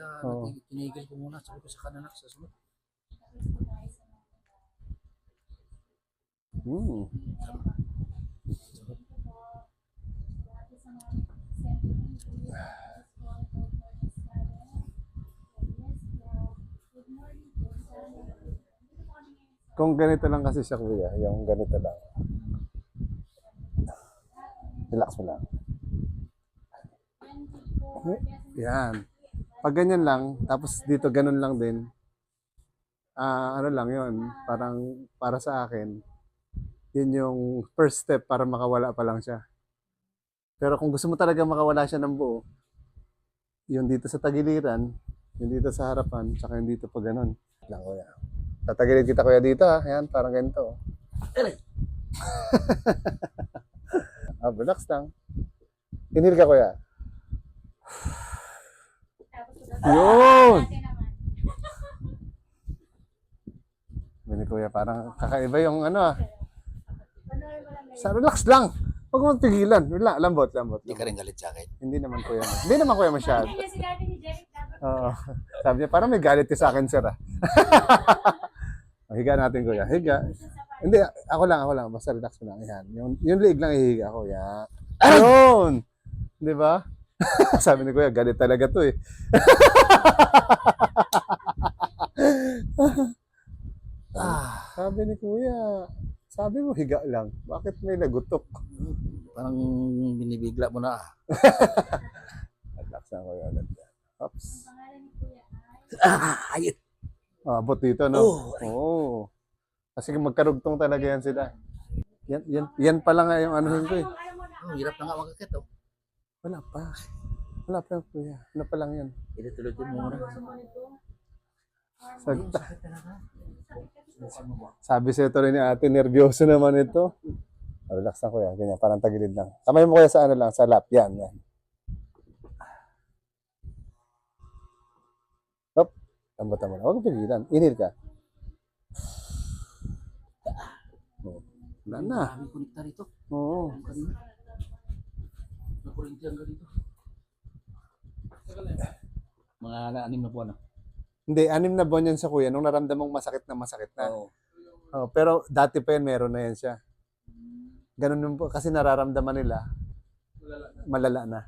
Kaya Oo. tinigil ko muna. Sabi ko sa kananak sa sunod. Hmm. Kung ganito lang kasi siya kuya, yung ganito lang. Relax mo lang. Yan. Pag ganyan lang, tapos dito ganun lang din. Ano lang yun, parang para sa akin, yun yung first step para makawala pa lang siya. Pero kung gusto mo talaga makawala siya ng buo, yung dito sa tagiliran, yung dito sa harapan, tsaka yung dito pa ganun. Lang kuya. Tatagilid kita kuya dito ha. Ayan, parang ganito. Relax lang. Inhale ka kuya. Yun! Bini kuya, parang kakaiba yung ano ah. Relax lang. Huwag mo pigilan. Relax, lambot. Hindi ka rin galit sa akin. Hindi naman kuya. Hindi naman kuya masyado. Oo. Sabi niya, parang may galit sa akin, sir ah. Higa natin kuya. Higa. Hindi, ako lang. Basta relax mo lang. Yan. Yung liig lang ihiga ko. Yan. Ayun! Di ba? Sabi ni kuya, galit talaga to eh. Sabi ni kuya, sabi mo higa lang. Bakit may nagutok? Parang binibigla mo na. Relax na kuya agad. Oops. Ayit. Abot dito, no? Oh. Oo. Kasi magkarugtong talaga yan sila. Yan pa lang nga yung anuhin ko eh. Hirap na nga magkakit. Oh. Wala pa yung kuya. Ano pa lang yan? Tulad mo muna. Sabi sa ito rin ni ate, nervyoso naman ito. Relax na kuya. Ganyan, parang tagilid lang. Kamay mo kuya sa ano lang, sa lap. Yan. Hop. Tambatan mo na. Huwag pigilan. Inhale ka. Wala na. Dami kunikta rito. Oo. Nakurinti ang ganito. Mga 6 na buwan. Hindi, 6 na buwan yan sa kuya. Nung naramdaman mong masakit na. Oo. Pero dati pa yan, meron na yan siya. Ganun yung po. Kasi nararamdaman nila. Malala na.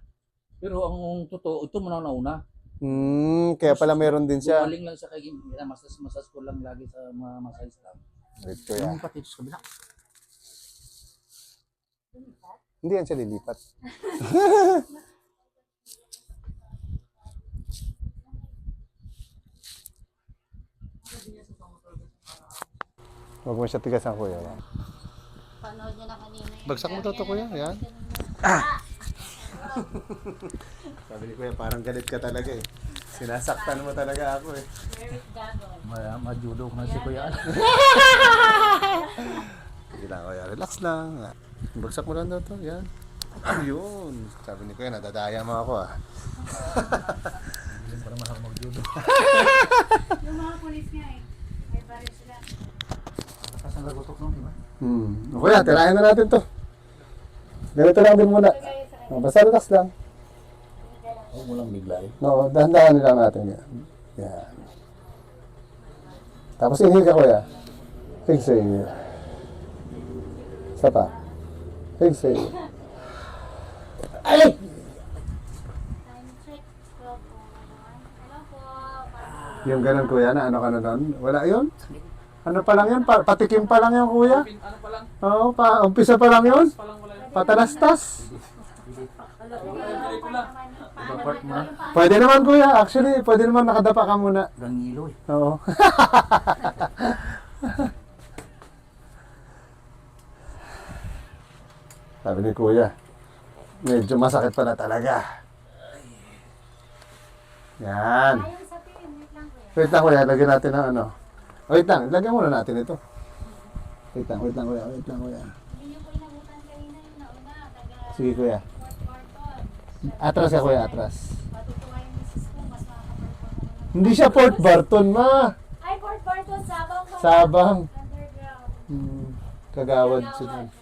Pero ang totoo, ito muna nauna. Kaya pala meron din siya. Bumaling lang siya kay masas ko lang lagi sa mga massage lang. Wait, kuya. Yung pati sa kabila. Hindi yan siya lilipat. Huwag mo siya tigasan, kuya. Yan. Panood niya na kanina. Bagsak mo to, kuya. Yan. Sabi ni kuya, parang galit ka talaga eh. Sinasaktan mo talaga ako eh. Majudo ko na si Kuya. Sige lang, kuya. Relax lang. Bagsak mo lang daw to. Yan. Ayun. Sabi ni kuya, nadadaya mo ako ah. Para mahal magjudo. Yung mga pulis nga eh. May baril sila. Kasi ang lagotok nung, di ba? Kuya, tirahin na natin to. Ganito lang din muna. Basta relax lang. Huwag mo lang bigla eh. No, dahan-dahan lang natin yan. Yan. Tapos inhale ka kuya. Exhale. Isa pa. Exhale. Ay! Time check. Hello po. Hello po. Yung ganun kuya, na ano ka na doon? Wala yun? Ano pa lang yun? Patikim pa lang yun kuya? Ano pa lang? Oo, umpisa pa lang yun? Pa lang wala yun. Patalastas. Ibapart mo na. Pwede naman kuya, actually, pwede naman nakadapa ka muna. Gangilo eh. Oo. Sabi ni kuya, medyo masakit pala talaga. Yan. Ayaw sabihin. Wait lang kuya. Wait lang kuya, lagyan natin ng ano. Wait lang, lagyan muna natin ito. Wait lang kuya. Hindi niyo po inabutan kanina yung nauna. Sige kuya. Fort Barton. Atras ka kuya, atras. Matutuwa yung misis ko. Mas makakapagpapalala. Hindi siya Port Barton, ma. Ay, Fort Barton. Sabang pa. Sabang. Underground. Kagawad siya. Kagawad.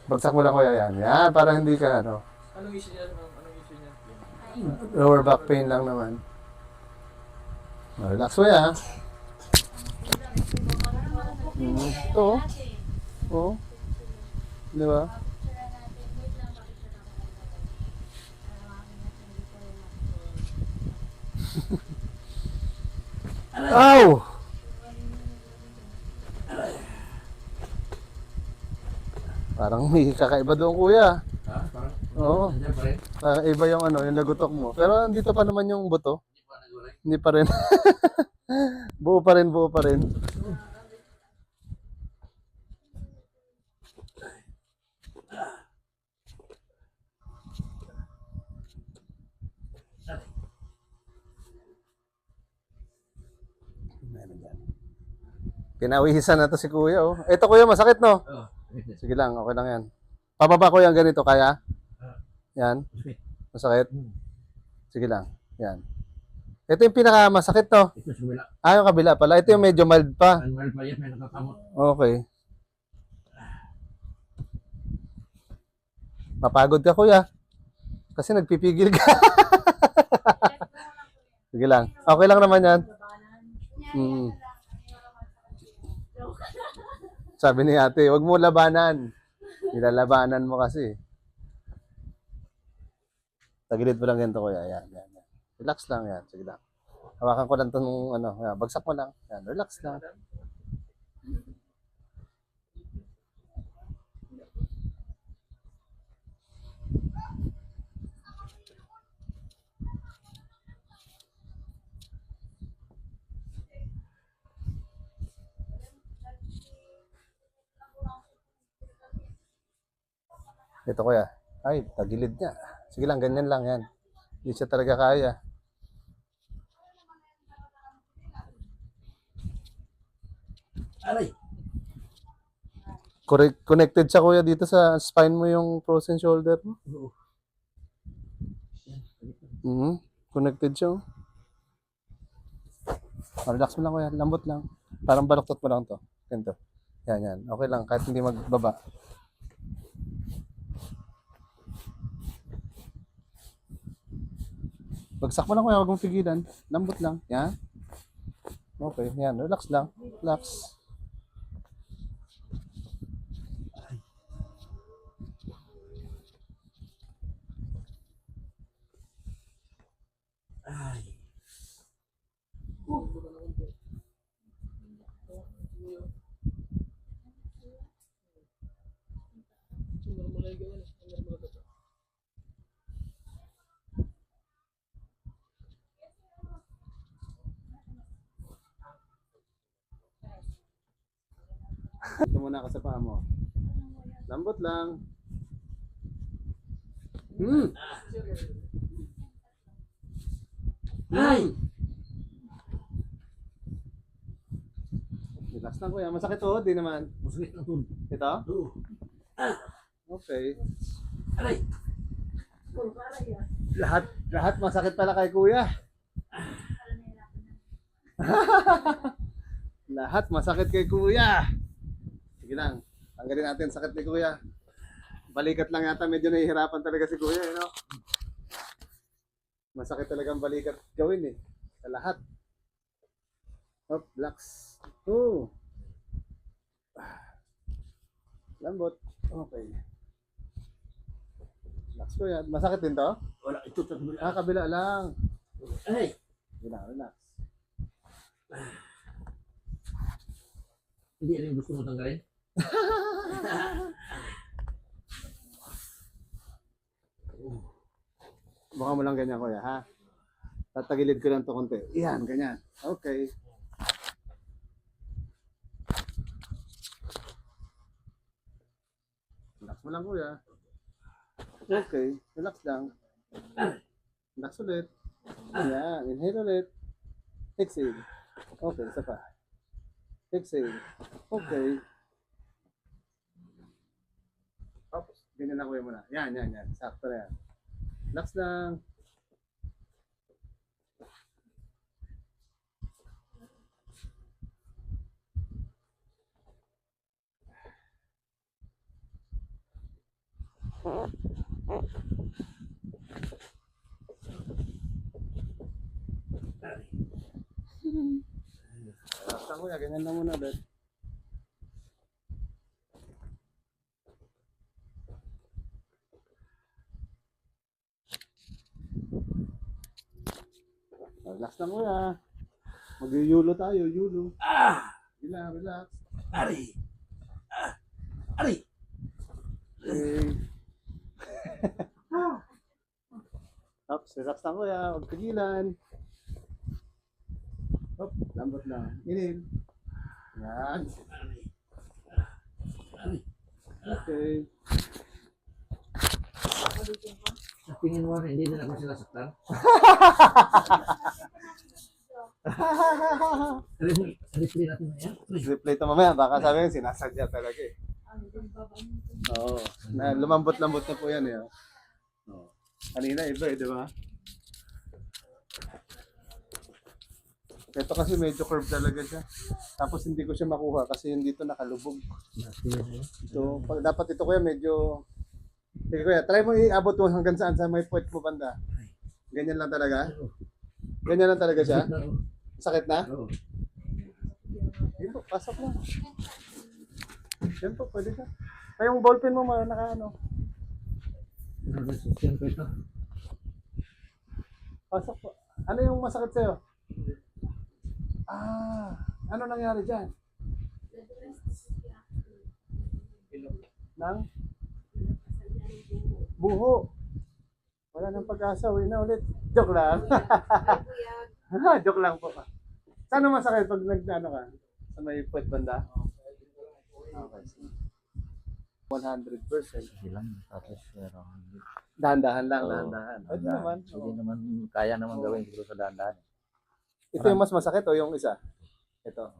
Bagsak mo lang kuya yan. Yan, para hindi ka ano. Anong issue niya? Anong issue niya? Ay, Lower back pain lang naman. Relax mo ya. Ito. Oh. Di ba? Ow! Parang may kakaiba doon, kuya. Ha? Parang, Oo. nandiyan pa rin? Parang iba yung ano, yung lagutok mo. Pero andito pa naman yung buto. Hindi pa nagulay. Hindi pa rin. Buo pa rin, buo pa rin. Pinawihisan na to si kuya, oh. Ito kuya, masakit no? Oo. Sige lang, okay lang yan. Pababa ko yan ganito, kaya? Yan, Masakit. masakit. Sige lang, yan. Ito yung pinakamasakit to. Ito sa kabila. Ah, yung kabila pala. Ito yung medyo mild pa. Manual pa yan, may nakakamot. Okay. Mapagod ka kuya. Kasi nagpipigil ka. Sige lang. Okay lang naman yan. Mm. Sabi ni ate, wag mo labanan. Nilalabanan mo kasi. Tagilid mo lang ganito kuya. Yan, yan, yan. Relax lang yan. Sige lang. Hawakan ko lang itong ano. Yan, bagsak mo lang. Yan, relax lang. Ito kuya. Ay, tagilid niya. Sige lang, ganyan lang yan. Hindi siya talaga kaya. Aray! Connected siya kuya dito sa spine mo yung frozen shoulder mo. Oo. Connected siya. Oh. Relax mo lang kuya, lambot lang. Parang baloktot mo lang to. Ganito. Yan, yan. Okay lang, kahit hindi magbaba. Bagsak mo lang kuya, huwag mong pigilan. Lambot lang. Yan. Okay, yan. Relax lang. Relax. Ay. Ito muna ako sa paa mo. Lambot lang. Ay! Relax lang kuya. Masakit to, di naman. Masakit na ito. Ito? Oo. Okay. Aray! Lahat masakit pala kay kuya. Lahat masakit kay kuya. Sige lang. Tanggalin natin sakit ni kuya. Balikat lang yata. Medyo nahihirapan talaga si kuya. No? Masakit talagang balikat gawin eh. Sa lahat. Hop, relax. Oh. Lambot. Okay. Relax kuya. Masakit din to? Wala, ito sa kabila. Ah, kabila lang. Ay! Sige lang, relax. Hindi rin gusto mo tanggalin? Baka mo lang ganyan kuya, ha? Tatagilid ko lang to konti. Yan, ganyan. Okay. Relax mo lang kuya. Okay, relax lang. Relax ulit. Yan, inhale ulit. Exhale. Okay, isa pa. Exhale. Okay. Oops, ganyan lang kuya muna. Yan, yan, yan. Sakto na yan. Relax lang. Relax lang kuya, ganyan lang muna ulit. Relax lang kuya. Mag-yulo tayo, yulo. Relax, relax. Ari! Ari! Okay. Ups, relax lang kuya, huwag pigilan. Hop, lambot lang. Inhale. Yan. Okay. Sa tingin mo, hindi na ako sila saktan? Replay natin na yan. Replay ito mamaya, baka sabi nga sinasadya talaga eh. Oo. Na, lumambot-lambot na po yan eh. Oo. Kanina iba eh, di ba? Ito kasi medyo curve talaga siya. Tapos hindi ko siya makuha kasi yung dito nakalubog. Ito, dapat ito kuya medyo... Sige kuya, try mo iabot mo hanggang saan sa may puwet mo banda. Ganyan lang talaga? Ganyan lang talaga siya? Sakit na? Oo. Dito, pasok lang. Yan po, pwede ka. Ay, yung ballpen mo naka ano. Resistant ko ito. Pasok po. Ano yung masakit sa'yo? Ano nangyari dyan? Nang? Buho. Wala nang pag-asa, uwi na ulit. Joke lang. Joke lang po. Saan masakit pag nag-ano ka? Sa may puwet banda? Okay. 100%. Ilang, tapos pero Dahan-dahan lang, Oo. dahan-dahan. Pwede naman. Hindi naman, kaya naman gawin siguro sa dahan-dahan. Ito yung mas masakit o yung isa? Ito.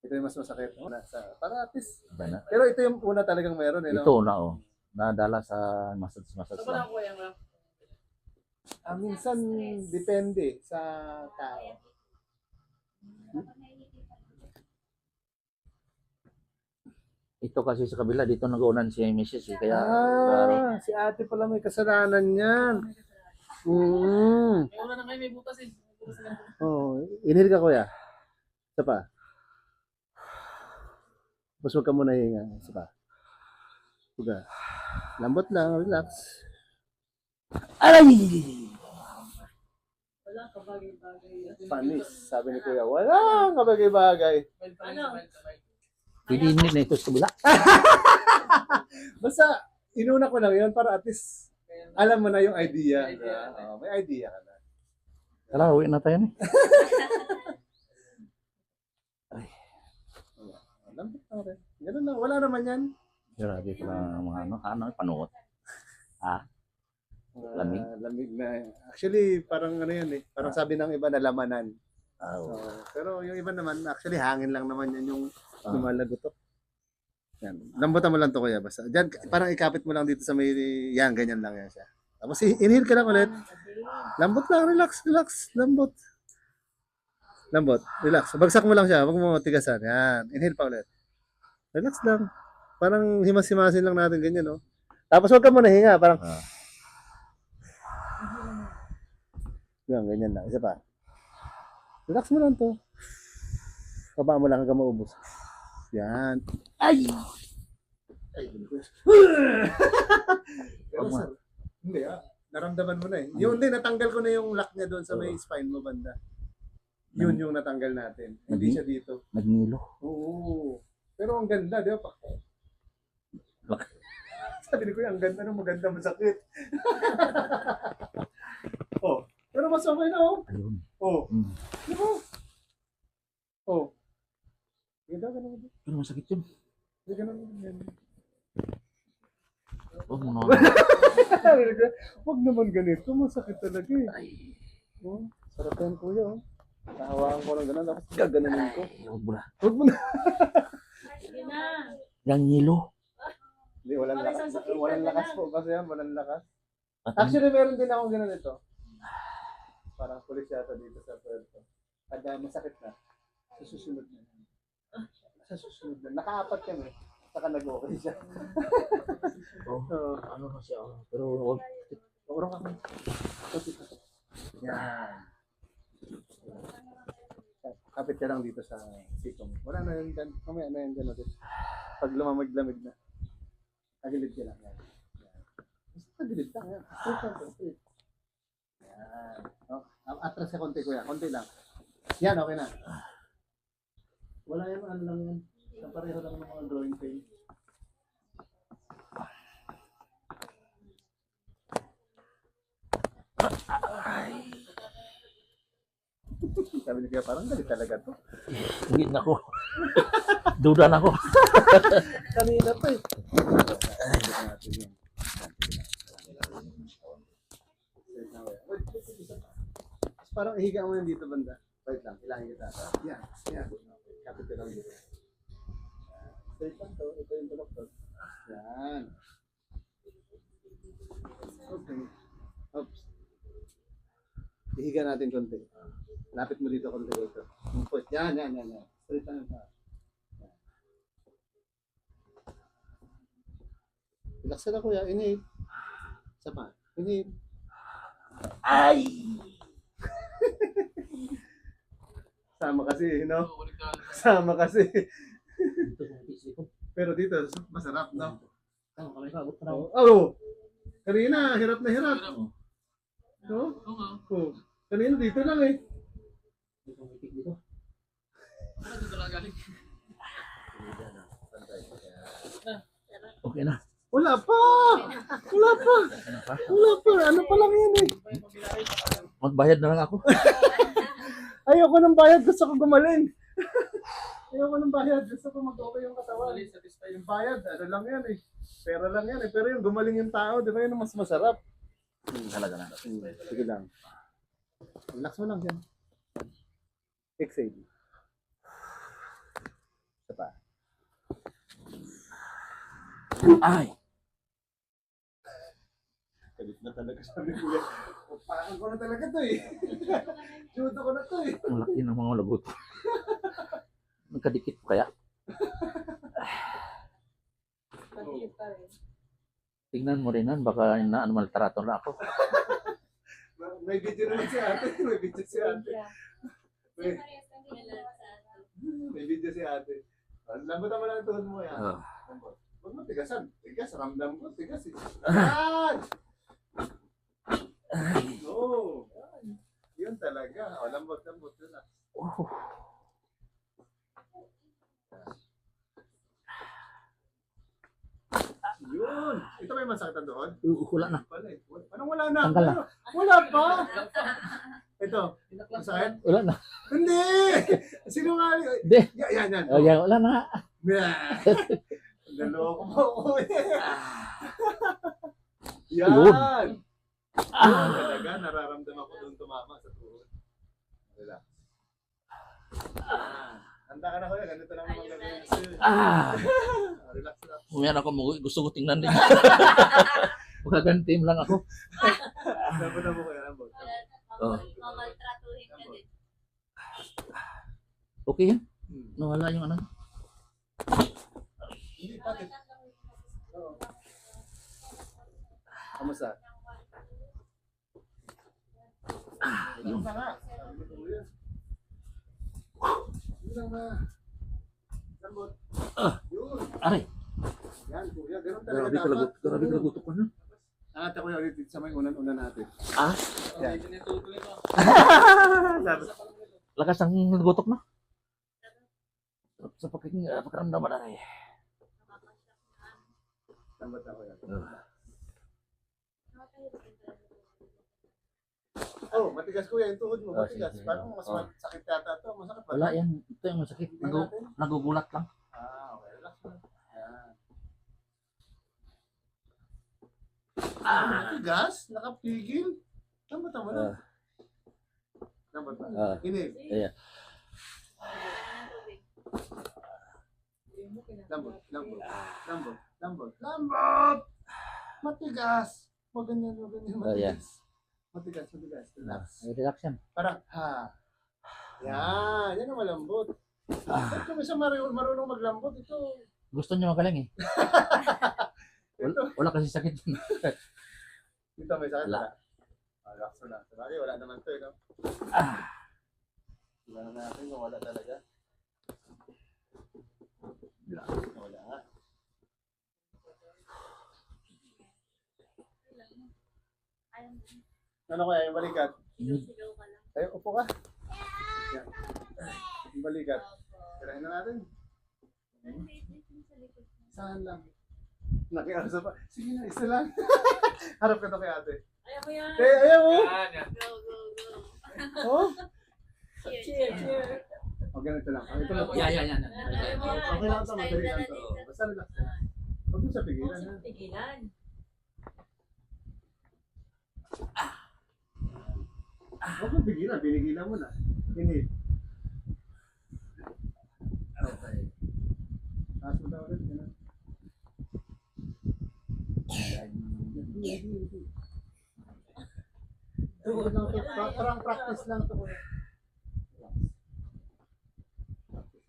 Ito yung mas masakit. Para at least. Iba na. Pero ito yung una talagang meron. Eh, no? Ito na oh. Nadala sa massage lang. Minsan depende sa tao. Ito kasi sa kabila, dito nag-unan si Mrs. Eh, kaya parang Si ate pala may kasalanan yan. Wala na kayo, may butas eh. Oh, inhale ka kuya. Isa pa. Basta huwag ka muna hinga. Isa pa. Huwag. Lambot lang, relax. aray! Wala ka bagay-bagay. Panis, sabi ni kuya. Wala kabagay-bagay. Ano? Pwede na ito sa kabila. Basta, inuna ko lang yun para at least alam mo na yung idea. May idea ka na. Tara, uwi na tayo ni. Lambot lang rin. Ganun lang. Wala naman yan. Grabe pala mga ano, panuot. Lamig? Lamig na. Actually, parang ano yan eh. Parang sabi ng iba na lamanan. Oh. Pero yung iba naman, actually hangin lang naman yan yung lumalagotok. Yan. Lambutan mo lang to kuya. Basta. Diyan, parang ikapit mo lang dito sa may, yan, ganyan lang yan siya. Tapos inhale ka lang ulit. Lambot lang, relax, relax. Lambot. Lambot, relax. Bagsak mo lang siya, huwag mo tigasan. Yan, inhale pa ulit. Relax lang. Parang himas-himasin lang natin ganyan, no? Tapos huwag ka muna hinga, parang... Yan, ganyan lang. Isa pa. Relax mo lang to. Baba mo lang hanggang maubos. Yan. Ay! Ay, pero sir, hindi naramdaman mo na eh. Yun din, natanggal ko na yung lock niya doon sa may spine mo banda. Yun yung natanggal natin. Hindi siya dito. Nagnilo. Oo. Pero ang ganda, di ba? Sabi ni Kuya, ang ganda ng maganda masakit. Oh, pero mas okay na oh. Ayun. Oh, Mm. di ba? Oh. Ganda, ganun. Pero masakit yun. Ganun. Huwag mo na. Huwag naman ganito, masakit talaga eh. Oh, sarap yan kuya oh. Nahawaan ko ng ganun, tapos gaganunin ko. Huwag mo na. Huwag mo na. Sige na. Yang nilo. Hindi, walang Para lakas. isang sakit Walang na lakas lang. po kasi yan, walang lakas. At Actually, meron din akong ganun ito. Parang pulis yata dito sa puerto. Kada masakit na, sa susunod na. Sa susunod na. Nakaapat kami. Saka nag-okay siya. oh, So, ano na siya. Pero huwag. Urong ako. Yan. Kapit ka lang dito sa sikong. Wala na yun dyan. Mamaya na yun dyan natin. Pag lumamig-lamig na. Tagilid ka lang. Yan. Basta tagilid lang. Yan. Straight lang. Straight. Yan. Oh, atras ka konti kuya. Konti lang. Yan, okay na. Wala yan. Ano lang yan. Pareho lang ng mga drawing page. Sabi niya kaya parang galit talaga to. Hindi na ako. Duda na ako. Kanina pa eh. Parang ihiga mo yun dito banda. Wait lang, ilangin kita. Yan, yan. Kapit ka lang dito. Straight lang to. Ito yung tulok to. Yan. Okay. Oops. Ihiga natin konti. Lapit mo dito konti dito. Put. Yan. Straight lang ito. Relax ka na kuya. Inhale. Isa pa. Inhale. Ay! Sama kasi, no? Kukulik ka lang. Sama kasi. Ito yung isip ko. Pero dito, masarap, no? Ano kami ka? Buta na ako. Oh, kanina, hirap na hirap. No? Oo nga. Oh, kanina dito lang eh. Ito yung itik dito. Ano dito lang galing? Okay na. Wala pa! Wala pa! Wala pa! Ano pa lang yan eh? Magbayad na lang ako. Ayoko ng bayad, gusto ko gumaling. Ayoko ng bayad, gusto ko mag-okay yung katawan. Satisfied. Yung bayad, ano lang yan eh. Pera lang yan eh. Pero yung gumaling yung tao, di ba yun ang mas masarap? Talaga na. Sige lang. Relax mo lang dyan. Exhale. Isa pa. Ay! Kalit na talaga sabi ko yan. Parang ko na talaga to eh. Judo ko na to eh. Ang laki ng mga lagot. Nagkadikit ko kaya. Pag-iit pa rin. Tingnan mo rin yan. Baka maltrato na ako. May video naman si ate. May video si ate. May, Parehas lang kilala sa atin. may video si ate. Lambutan mo lang ang tuhod mo yan. Oh. Lambot. Huwag mo tigasan. Tigas, ramdam ko. Tigas eh. Yan! Oo. Yun talaga. O, lambot. Yun na. Oh. Yun. Ito may masakit ang tuhod? Wala na. Wala eh. Anong wala na? Tanggal na. Wala pa. Ito. Masakit? Wala na. Hindi! Sinungaling. Hindi. Yan. Oh, yan, wala na. Yeah. Naloko mo ko eh. Yan. Yun. Yun talaga, nararamdaman ko doon tumama sa tuhod. Relax. Handa ka na kuya, ganito lang naman gagawin sa'yo. Relax lang. Umiyan ako, gusto ko tingnan din. Magagantim lang ako. Lambot na mo kuya, lambot. Oh. Mamaltratuhin ka din. Okay yan? Nawala yung ano? Hindi, bakit? Oo. Kamusta? Yun na nga. Sabi ko kuya. Yun na nga. Lambot. Yun. Aray, Yan kuya, ganun talaga grabe kalagutok ko na. Ate kuya ulit sa may unan natin. Ah, Yan. Medyo nitutuloy mo. lakas ang nagutok na. Sa pakiramdaman na rin. Lambot na kuya. Oh, matigas kuya yung tuhod mo. Oh, Matigas. sige. Parang mas Oh. sakit yata ito. Masakit ba? Wala yan. Ito yung masakit. Tingnan natin. Nagugulat lang. Okay. Relax mo. Yan. Matigas? Nakapigil? Lambot mo na. Lambot na. Inip. Ayan. Lambot! Matigas! Huwag ganyan. Ayan. Matigas. Relax. Relax yan. Parang, ha. Yan ang malambot. Ba't kung isa marunong maglambot, ito. Gusto niyo magaling eh. Wala kasi sakit. Dito may sakit Wala. na. Relax mo na. Sabagay, wala naman to, no? Wala na akin, wala talaga. Wala. Ano kaya yung balikat? Sigaw ka lang. Ay, upo ka. Yan. Yung balikat. Tirahin na natin. Saan lang? Nakiasa pa. Sige na, isa lang. Harap ka na kay ate. Ayaw mo yan. Ayaw mo! Yan, yan. Go, go, go. Oh? Cheer, cheer. O, ganito lang. Ito lang. Yan. Okay lang ito, madali lang ito. Basta relax ka. Huwag mo siya pigilan, ha? Pigilan. Huwag mo pigilan, binigilan mo na. Pinit. Okay. Taas mo daw ulit, gano'n. Ito lang ito, parang practice lang ito.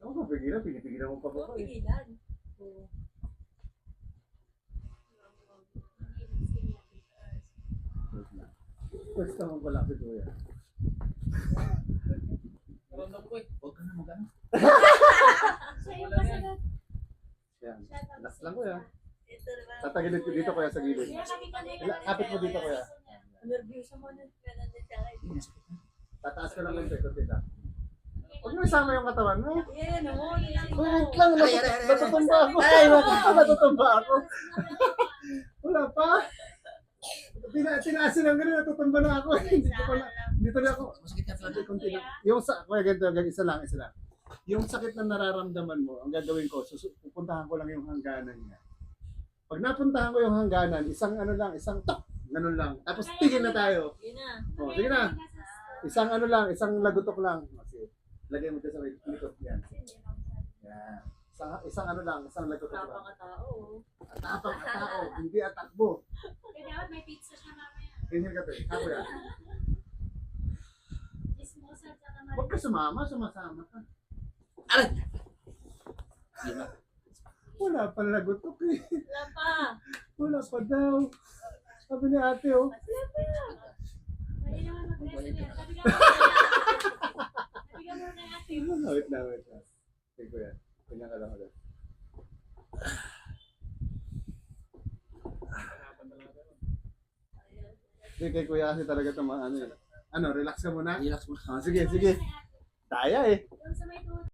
Huwag mo pigilan, pinipigilan mo pa ba? Pigilan. First naman pala si Kuya. Ramdam ko eh. Huwag ka na mag-ano. Sa'yo pa sagot. Yan. Relax lang Kuya. Ito naman. Tatagilid ko dito Kuya sa gilid. Kapit mo dito Kuya. Nervyoso mo na. Ganun din sa akin. Tataas ko lang ng tekot dito. Huwag mo isama yung katawan mo. Yan, oo. Wait lang, natutumba ako. Natutumba ako. Wala pa. Tinaasin lang gano'n, natutumba na ako. Dito na ako. Masakit ka talaga. Continue. Yung sa, kuya ganito, isa lang. Yung sakit na nararamdaman mo, ang gagawin ko, pupuntahan ko lang yung hangganan niya. Pag napuntahan ko yung hangganan, isang ano lang, isang tok, ganun lang. Tapos tigil na tayo. Yun na. O, sige na. Isang ano lang, isang lagutok lang. O, sige. Lagay mo dyan sa likod. Yan. Yan. Isang ano lang, isang lagutok lang. Napakatao. Atapang ka tao, hindi atakbo. Kaya may pizza siya mamaya. Inhale ka to. Ako yan. Ismosa sa naman. Huwag ka sumasama ka. Diba? Wala pa lagutok eh. Wala pa. Wala pa daw. Sabi ni ate oh. Wala pa. Pwede naman mag-rest yan. Sabi ka muna kay ate. Wait lang. Okay, kuya. Kanya ka lang ulit. Hindi, kay kuya kasi talaga ito ano eh. Ano, relax ka muna? Relax mo. Sige. Daya eh.